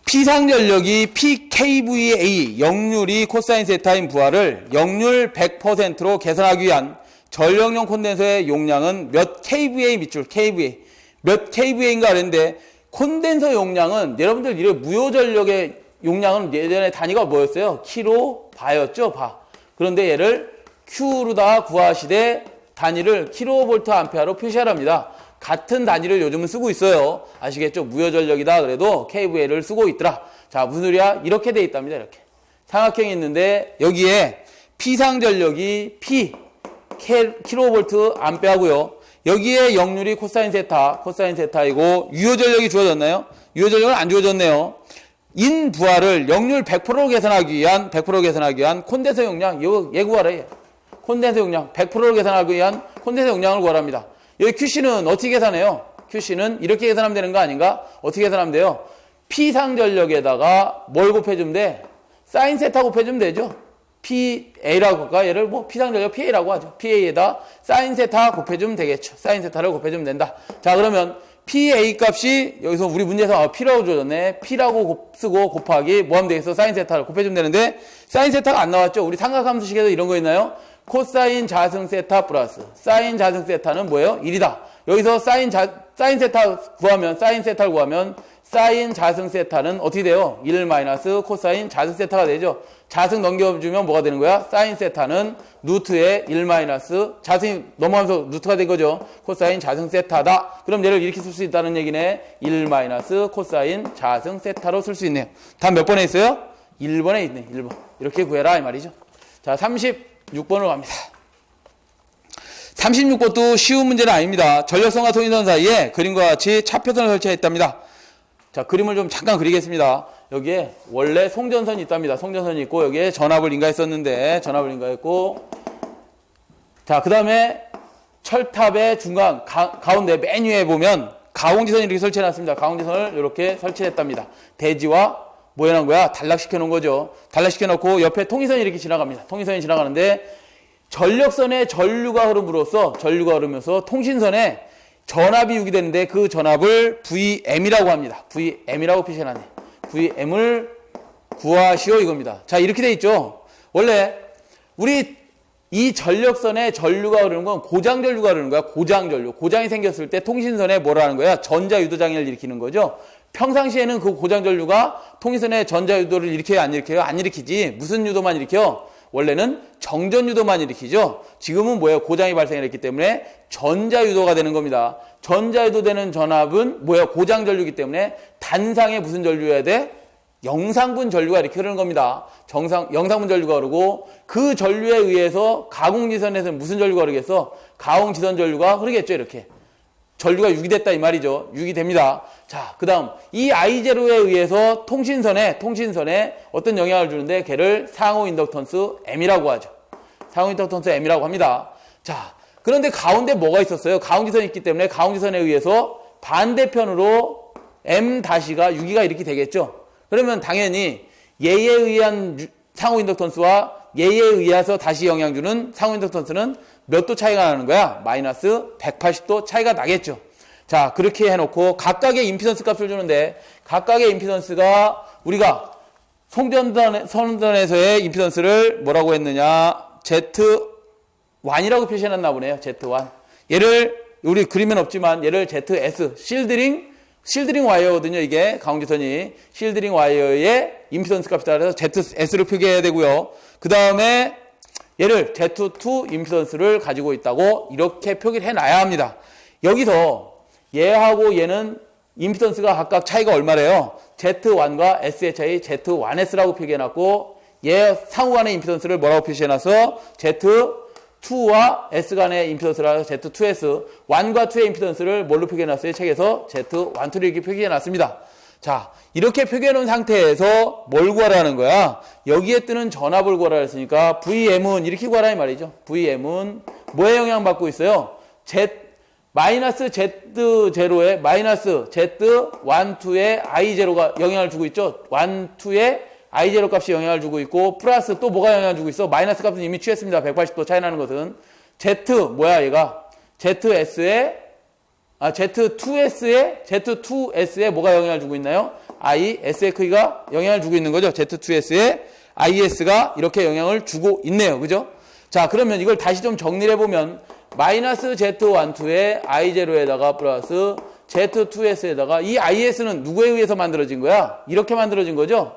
피상전력이 PKVA 역률이 코사인 세타인 부하를 역률 100%로 계산하기 위한 전력용 콘덴서의 용량은 몇 KVA 밑줄 KVA 몇 KVA인가 그랬는데 콘덴서 용량은 여러분들 이래 무효전력의 용량은 예전에 단위가 뭐였어요? 킬로바였죠. 바. 그런데 얘를 Q로다 구하시되 단위를 킬로볼트 암페어로 표시하랍니다. 같은 단위를 요즘은 쓰고 있어요. 아시겠죠? 무효전력이다 그래도 KVA를 쓰고 있더라. 자, 무슨 소리야? 이렇게 돼 있답니다. 이렇게. 삼각형이 있는데 여기에 P상전력이 킬로볼트 암페어고요. 여기에 역률이 코사인 세타이고 유효전력이 주어졌나요? 유효전력은 안 주어졌네요. 인 부하를 역률 100%로 계산하기 위한 콘덴서 용량 얘 구하라. 콘덴서 용량 100%로 계산하기 위한 콘덴서 용량을 구하랍니다. 여기 QC는 어떻게 계산해요? QC는 이렇게 계산하면 되는 거 아닌가? 어떻게 계산하면 돼요? P상전력에다가 뭘 곱해주면 돼? 사인 세타 곱해주면 되죠. PA라고 할까? 얘를 뭐 P상전력 PA라고 하죠. PA에다 사인 세타 곱해주면 되겠죠. 사인 세타를 곱해주면 된다. 자, 그러면 PA 값이 여기서 우리 문제에서 P라고 줘줬네. P라고 쓰고 곱하기 뭐 하면 되겠어? 사인 세타를 곱해주면 되는데 사인 세타가 안 나왔죠. 우리 삼각함수식에서 이런 거 있나요? 코사인 자승 세타 플러스 사인 자승 세타는 뭐예요? 1이다. 여기서 사인 세타 구하면 사인 세타를 구하면 사인 자승 세타는 어떻게 돼요? 1 마이너스 코사인 자승 세타가 되죠. 자승 넘겨주면 뭐가 되는 거야? 사인 세타는 루트에 1 마이너스 자승이 넘어가면서 루트가 된 거죠. 코사인 자승 세타다. 그럼 얘를 이렇게 쓸 수 있다는 얘기네. 1 마이너스 코사인 자승 세타로 쓸 수 있네요. 다음 몇 번에 있어요? 1번에 있네. 1번. 이렇게 구해라 이 말이죠. 자, 36번으로 갑니다. 36번도 쉬운 문제는 아닙니다. 전력선과 통인선 사이에 그림과 같이 차표선을 설치했답니다. 자, 그림을 좀 잠깐 그리겠습니다. 여기에 원래 송전선이 있답니다. 송전선이 있고 여기에 전압을 인가했었는데 전압을 인가했고 자, 그 다음에 철탑의 중간 가운데 맨 위에 보면 가공지선이 이렇게 설치해놨습니다. 가공지선을 이렇게 설치했답니다. 대지와 뭐 해놓은 거야? 단락시켜 놓은 거죠. 단락시켜 놓고 옆에 통이선이 이렇게 지나갑니다. 통이선이 지나가는데 전력선의 전류가 흐르면서 통신선에 전압이 유기되는데 그 전압을 VM이라고 합니다. VM이라고 표시해놨네. VM을 구하시오 이겁니다. 자, 이렇게 돼 있죠. 원래 우리 이 전력선에 전류가 흐르는 건 고장전류가 흐르는 거야. 고장전류. 고장이 생겼을 때 통신선에 뭐라는 거야? 전자유도장애를 일으키는 거죠. 평상시에는 그 고장전류가 통신선에 전자유도를 일으켜요? 안 일으켜요? 안 일으키지. 무슨 유도만 일으켜? 원래는 정전유도만 일으키죠. 지금은 뭐예요? 고장이 발생했기 때문에 전자유도가 되는 겁니다. 전자유도 되는 전압은 뭐예요? 고장전류이기 때문에 단상에 무슨 전류여야 돼? 영상분 전류가 이렇게 흐르는 겁니다. 영상분 전류가 흐르고 그 전류에 의해서 가공지선에서는 무슨 전류가 흐르겠어? 가공지선 전류가 흐르겠죠. 이렇게. 전류가 유기됐다 이 말이죠. 유기됩니다. 자, 그 다음 이 I0에 의해서 통신선에 어떤 영향을 주는데 걔를 상호 인덕턴스 M이라고 하죠. 상호 인덕턴스 M이라고 합니다. 자, 그런데 가운데 뭐가 있었어요? 가공지선이 있기 때문에 가공지선에 의해서 반대편으로 M-가 유기가 이렇게 되겠죠. 그러면 당연히 얘에 의한 상호 인덕턴스와 얘에 의해서 다시 영향 주는 상호 인덕턴스는 몇 도 차이가 나는 거야? 마이너스 180도 차이가 나겠죠. 자, 그렇게 해놓고 각각의 임피던스 값을 주는데 각각의 임피던스가 우리가 선전에서의 임피던스를 뭐라고 했느냐? Z1이라고 표시해놨나 보네요. Z1. 얘를 우리 그림엔 없지만 얘를 ZS, 실드링 와이어거든요. 이게 가공지선이 실드링 와이어의 임피던스 값이다. 그래서 ZS를 표기해야 되고요. 그 다음에 얘를 Z2 임피던스를 가지고 있다고 이렇게 표기를 해놔야 합니다. 여기서 얘하고 얘는 임피던스가 각각 차이가 얼마래요? Z1과 S의 차이 Z1S라고 표기해놨고 얘 상호 간의 임피던스를 뭐라고 표시해놔서 Z2와 S 간의 임피던스라서 Z2S, 1과 2의 임피던스를 뭘로 표기해놨어요? 책에서 Z12를 이렇게 표기해놨습니다. 자, 이렇게 표기해놓은 상태에서 뭘 구하라는 거야? 여기에 뜨는 전압을 구하라 했으니까 VM은 이렇게 구하라 이 말이죠. VM은 뭐에 영향받고 있어요? 마이너스 Z0에 마이너스 Z1, 2에 I0가 영향을 주고 있죠. 1, 2에 I0 값이 영향을 주고 있고 플러스 또 뭐가 영향을 주고 있어? 마이너스 값은 이미 취했습니다. 180도 차이 나는 것은 Z 뭐야 얘가? Z2S에 뭐가 영향을 주고 있나요? S의 크기가 영향을 주고 있는 거죠. Z2S에 IS가 이렇게 영향을 주고 있네요. 그죠? 자, 그러면 이걸 다시 좀 정리를 해보면 마이너스 Z1, 2에 I0에다가 플러스 Z2S에다가 이 IS는 누구에 의해서 만들어진 거야? 이렇게 만들어진 거죠?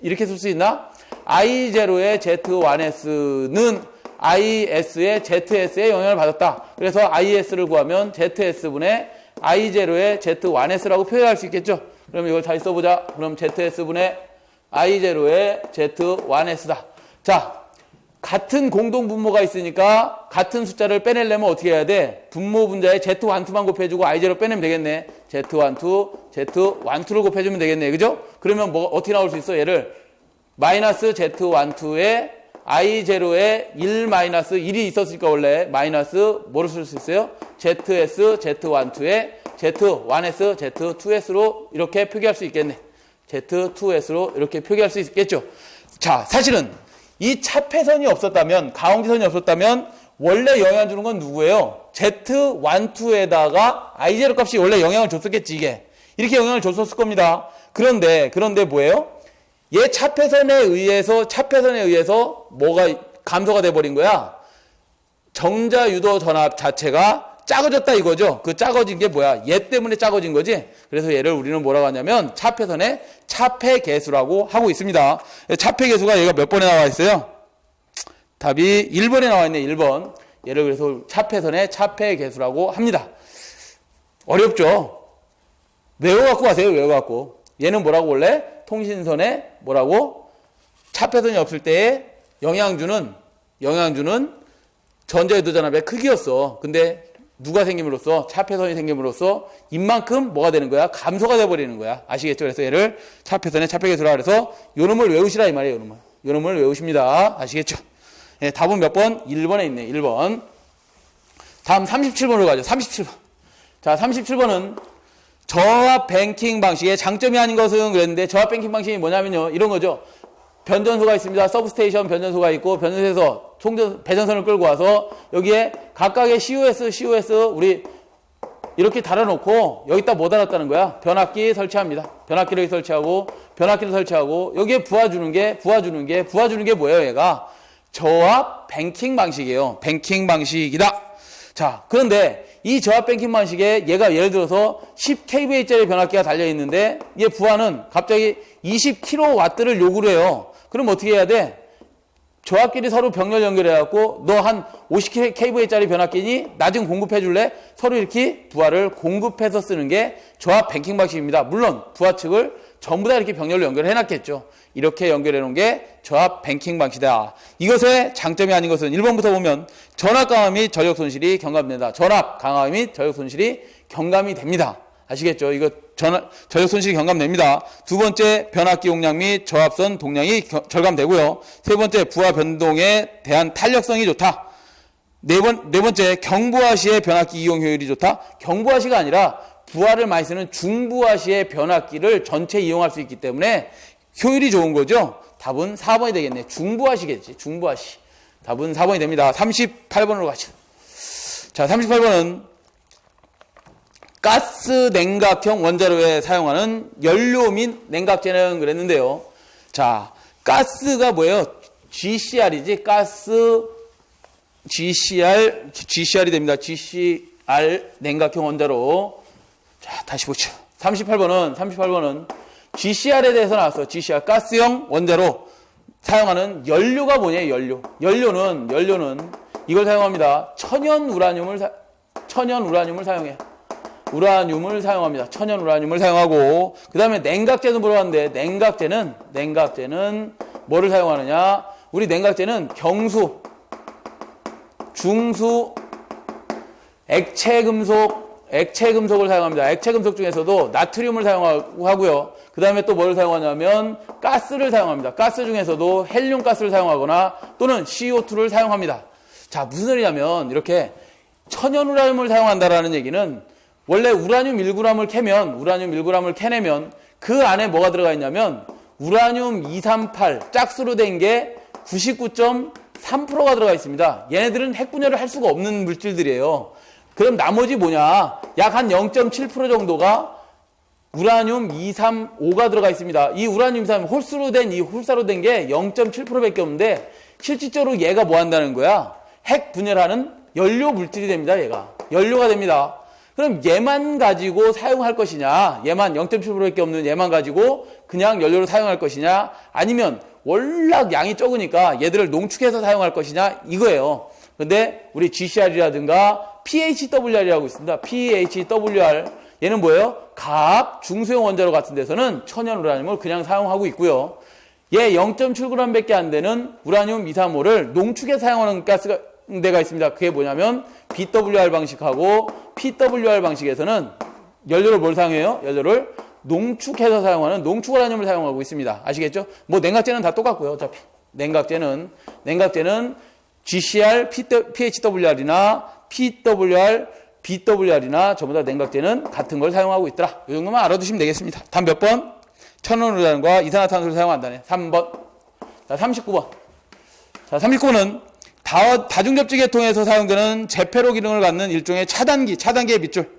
이렇게 쓸 수 있나? I0의 Z1S는 IS의 ZS에 영향을 받았다. 그래서 IS를 구하면 ZS분의 I0의 Z1S라고 표현할 수 있겠죠? 그럼 이걸 다시 써보자. 그럼 ZS분의 I0의 Z1S다. 자, 같은 공동 분모가 있으니까 같은 숫자를 빼내려면 어떻게 해야 돼? 분모 분자에 Z1, 2만 곱해주고 I0 빼내면 되겠네. Z1, 2, Z1, 2를 곱해주면 되겠네. 그죠? 그러면 뭐 어떻게 나올 수 있어? 얘를 마이너스 Z1, 2에 I0에 1 마이너스 1이 있었으니까 원래 마이너스 뭐를 쓸 수 있어요? ZS, Z1, 2에 Z1S, Z2S로 이렇게 표기할 수 있겠네. Z2S로 이렇게 표기할 수 있겠죠. 자, 사실은 이 차폐선이 없었다면, 가공지선이 없었다면 원래 영향 주는 건 누구예요? Z1, 2에다가 I0 값이 원래 영향을 줬었겠지 이게. 이렇게 영향을 줬었을 겁니다. 그런데 뭐예요? 얘 차폐선에 의해서 뭐가 감소가 돼버린 거야? 정자유도 전압 자체가 작아졌다 이거죠. 그 작아진 게 뭐야? 얘 때문에 작아진 거지. 그래서 얘를 우리는 뭐라고 하냐면 차폐선의 차폐계수라고 하고 있습니다. 차폐계수가 얘가 몇 번에 나와 있어요? 답이 1번에 나와 있네. 1번. 얘를 그래서 차폐선의 차폐계수라고 합니다. 어렵죠? 외워갖고 가세요. 외워갖고. 얘는 뭐라고 원래? 통신선에 뭐라고? 차폐선이 없을 때에 영향 주는 전자유도 전압의 크기였어. 근데 누가 생김으로써? 차폐선이 생김으로써 이만큼 뭐가 되는 거야? 감소가 돼버리는 거야. 아시겠죠? 그래서 얘를 차폐선의 차폐계수라 그래서 요 놈을 외우시라 이 말이에요. 요 놈을 외우십니다. 아시겠죠? 예, 답은 몇 번? 1번에 있네. 1번. 다음 37번으로 가죠. 37번. 자, 37번은 저압 뱅킹 방식의 장점이 아닌 것은 그랬는데 저압 뱅킹 방식이 뭐냐면요. 이런 거죠. 변전소가 있습니다. 서브스테이션 변전소가 있고 변전소에서 배전선을 끌고 와서 여기에 각각의 COS 우리 이렇게 달아놓고 여기다 뭐 달았다는 거야? 변압기 설치합니다. 변압기를 여기 설치하고 변압기를 설치하고 여기에 부어주는 게 뭐예요? 얘가 저압 뱅킹 방식이에요. 뱅킹 방식이다. 자, 그런데 이 저압 뱅킹 방식에 얘가 예를 들어서 10kV짜리 변압기가 달려있는데 얘 부하는 갑자기 20kW를 요구를 해요. 그럼 어떻게 해야 돼? 저압끼리 서로 병렬 연결해갖고 너 한 50kV짜리 변압기니 나 좀 공급해줄래? 서로 이렇게 부하를 공급해서 쓰는 게 저압 뱅킹 방식입니다. 물론 부하 측을 전부 다 이렇게 병렬로 연결해놨겠죠. 이렇게 연결해놓은 게 저압 뱅킹 방식이다. 이것의 장점이 아닌 것은 1번부터 보면 전압 강화 및 전력 손실이 경감된다. 전압 강화 및 전력 손실이 경감이 됩니다. 아시겠죠? 이거 전력 손실이 경감됩니다. 두 번째, 변압기 용량 및 저압선 동량이 절감되고요. 세 번째, 부하 변동에 대한 탄력성이 좋다. 네 번째, 경부하 시의 변압기 이용 효율이 좋다. 경부하 시가 아니라 부하를 많이 쓰는 중부하 시의 변압기를 전체 이용할 수 있기 때문에 효율이 좋은 거죠. 답은 4번이 되겠네. 중부하 시겠지. 중부하 시. 답은 4번이 됩니다. 38번으로 가죠. 자, 38번은 가스 냉각형 원자로에 사용하는 연료 및 냉각제는 그랬는데요. 자, 가스가 뭐예요? GCR이지. 가스 GCR이 됩니다. GCR 냉각형 원자로. 자, 다시 보죠. 38번은 GCR에 대해서 나왔어요. GCR 가스형 원자로 사용하는 연료가 뭐냐면 연료는 이걸 사용합니다. 천연 우라늄을 사용해. 우라늄을 사용합니다. 천연 우라늄을 사용하고, 그 다음에 냉각제도 물어봤는데, 냉각제는 뭐를 사용하느냐? 우리 냉각제는 경수, 중수, 액체금속을 사용합니다. 액체금속 중에서도 나트륨을 사용하고요. 그 다음에 또 뭐를 사용하냐면 가스를 사용합니다. 가스 중에서도 헬륨 가스를 사용하거나 또는 CO2를 사용합니다. 자, 무슨 소리냐면 이렇게 천연 우라늄을 사용한다라는 얘기는 원래 우라늄 1g을 캐내면 그 안에 뭐가 들어가 있냐면 우라늄 238 짝수로 된 게 99.3%가 들어가 있습니다. 얘네들은 핵분열을 할 수가 없는 물질들이에요. 그럼 나머지 뭐냐? 약 한 0.7% 정도가 우라늄 235가 들어가 있습니다. 이 우라늄 235 홀수로 된 게 0.7%밖에 없는데 실질적으로 얘가 뭐 한다는 거야? 핵 분열하는 연료 물질이 됩니다. 얘가 연료가 됩니다. 그럼 얘만 가지고 사용할 것이냐, 얘만 0.7%밖에 없는 얘만 가지고 그냥 연료로 사용할 것이냐, 아니면 월락 양이 적으니까 얘들을 농축해서 사용할 것이냐, 이거예요. 근데 우리 GCR이라든가 PHWR이라고 있습니다. PHWR 얘는 뭐예요? 가압 중소형 원자로 같은 데서는 천연 우라늄을 그냥 사용하고 있고요. 얘 0.7g밖에 안 되는 우라늄 235를 농축해서 사용하는 가스가 데가 있습니다. 그게 뭐냐면 BWR 방식하고 PWR 방식에서는 연료를 뭘 사용해요? 연료를 농축해서 사용하는 농축 우라늄을 사용하고 있습니다. 아시겠죠? 뭐 냉각제는 다 똑같고요. 어차피 냉각제는 GCR, PHWR이나 PWR, BWR이나 전부 다 냉각제는 같은 걸 사용하고 있더라. 이 정도만 알아두시면 되겠습니다. 다음 몇 번? 천연 우라늄과 이산화탄소를 사용한다네. 3번. 자, 39번. 자, 39번은 다중접지 통해서 사용되는 제페로 기능을 갖는 일종의 차단기의 밑줄.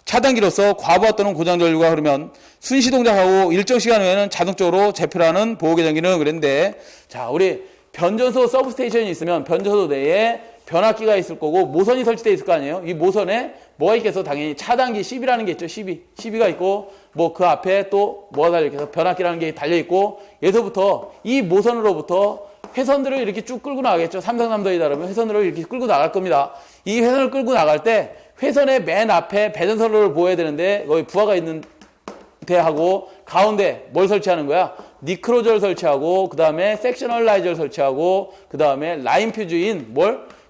차단기로서 과부하 또는 고장 전류가 흐르면 순시 동작하고 일정 시간 후에는 자동적으로 제페로하는 보호 개전 기능을 그랬는데, 자, 우리 변전소 서브스테이션이 있으면 변전소 내에 변압기가 있을 거고 모선이 설치되어 있을 거 아니에요? 이 모선에 뭐가 있겠어? 당연히 차단기 CB라는 게 있죠. CB가 있고 뭐 그 앞에 또 뭐가 달려있겠어? 변압기라는 게 달려있고, 얘서부터 이 모선으로부터 회선들을 이렇게 쭉 끌고 나가겠죠. 삼성남도에 따르면 회선들을 이렇게 끌고 나갈 겁니다. 이 회선을 끌고 나갈 때 회선의 맨 앞에 배전선로를 보여야 되는데 거기 부하가 있는 대하고 가운데 뭘 설치하는 거야? 니크로저를 설치하고 그 다음에 섹셔널 라이저를 설치하고 그 다음에 라인 퓨즈인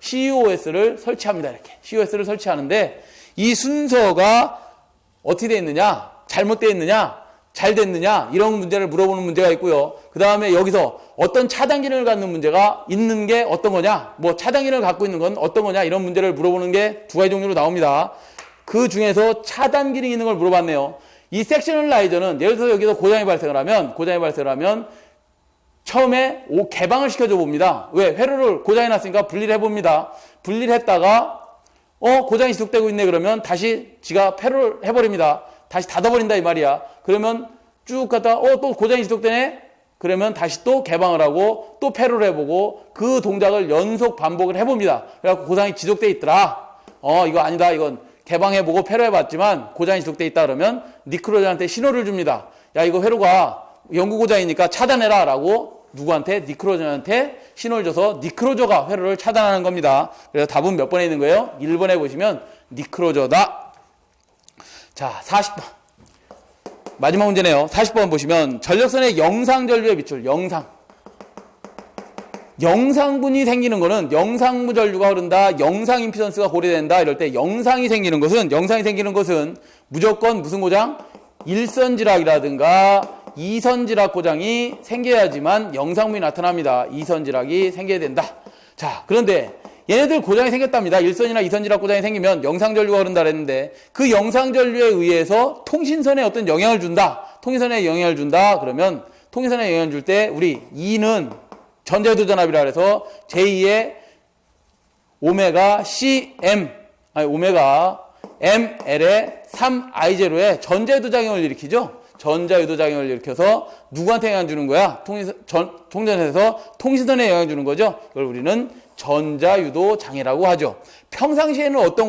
COS를 설치합니다. 이렇게 COS를 설치하는데 이 순서가 어떻게 되어 있느냐, 잘못되어 있느냐, 잘 됐느냐, 이런 문제를 물어보는 문제가 있고요. 그 다음에 여기서 어떤 차단 기능을 갖는 문제가 있는 게 어떤 거냐, 뭐 차단 기능을 갖고 있는 건 어떤 거냐, 이런 문제를 물어보는 게 두 가지 종류로 나옵니다. 그 중에서 차단 기능이 있는 걸 물어봤네요. 이 섹셔널 라이저는 예를 들어서 여기서 고장이 발생을 하면 처음에 개방을 시켜줘 봅니다. 왜? 회로를 고장이 났으니까 분리를 해봅니다. 분리를 했다가 고장이 지속되고 있네 그러면 다시 지가 회로를 해버립니다. 다시 닫아버린다 이 말이야. 그러면 쭉 갔다가 또 고장이 지속되네? 그러면 다시 또 개방을 하고 또 회로를 해보고 그 동작을 연속 반복을 해봅니다. 그래갖고 고장이 지속돼 있더라. 이거 아니다. 이건 개방해보고 회로해봤지만 고장이 지속돼 있다 그러면 니크로저한테 신호를 줍니다. 야, 이거 회로가 연구 고장이니까 차단해라 라고 누구한테? 니크로저한테 신호를 줘서 니크로저가 회로를 차단하는 겁니다. 그래서 답은 몇 번에 있는 거예요? 1번에 보시면 니크로저다. 자, 40번. 마지막 문제네요. 40번 보시면 전력선의 영상전류의 밑줄, 영상분이 생기는 거는 영상부 전류가 흐른다, 영상 임피던스가 고려된다 이럴 때 영상이 생기는 것은 무조건 무슨 고장? 일선지락이라든가 이선지락 고장이 생겨야지만 영상분이 나타납니다. 이선지락이 생겨야 된다. 자, 그런데 얘네들 고장이 생겼답니다. 일선이나 이선지락 고장이 생기면 영상전류가 흐른다 그랬는데 그 영상전류에 의해서 통신선에 어떤 영향을 준다. 통신선에 영향을 준다. 그러면 통신선에 영향을 줄 때 우리 E는 전자유도전압이라 그래서 제2의 오메가 ML의 3I0의 전자유도작용을 일으키죠. 전자유도작용을 일으켜서 누구한테 영향 주는 거야? 통전선에서 통신선에 영향 주는 거죠. 그걸 우리는 전자유도장애라고 하죠. 평상시에는 어떤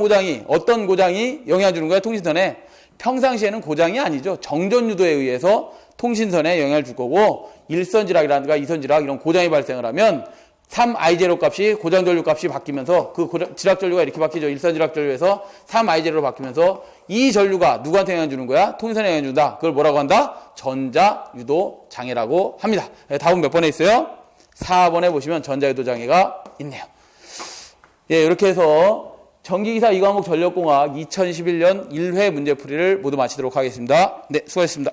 고장이 영향 주는 거야? 통신선에. 평상시에는 고장이 아니죠. 정전유도에 의해서 통신선에 영향을 줄 거고 일선지락이라든가 이선지락 이런 고장이 발생을 하면 3I0 값이 고장전류 값이 바뀌면서 그 지락전류가 이렇게 바뀌죠. 일선지락전류에서 3I0로 바뀌면서 이 전류가 누구한테 영향 주는 거야? 통신선에 영향 준다. 그걸 뭐라고 한다? 전자유도장애라고 합니다. 답은 몇 번에 있어요? 4번에 보시면 전자유도장애가 있네요. 예, 이렇게 해서 전기기사 2과목 전력공학 2011년 1회 문제풀이를 모두 마치도록 하겠습니다. 네, 수고하셨습니다.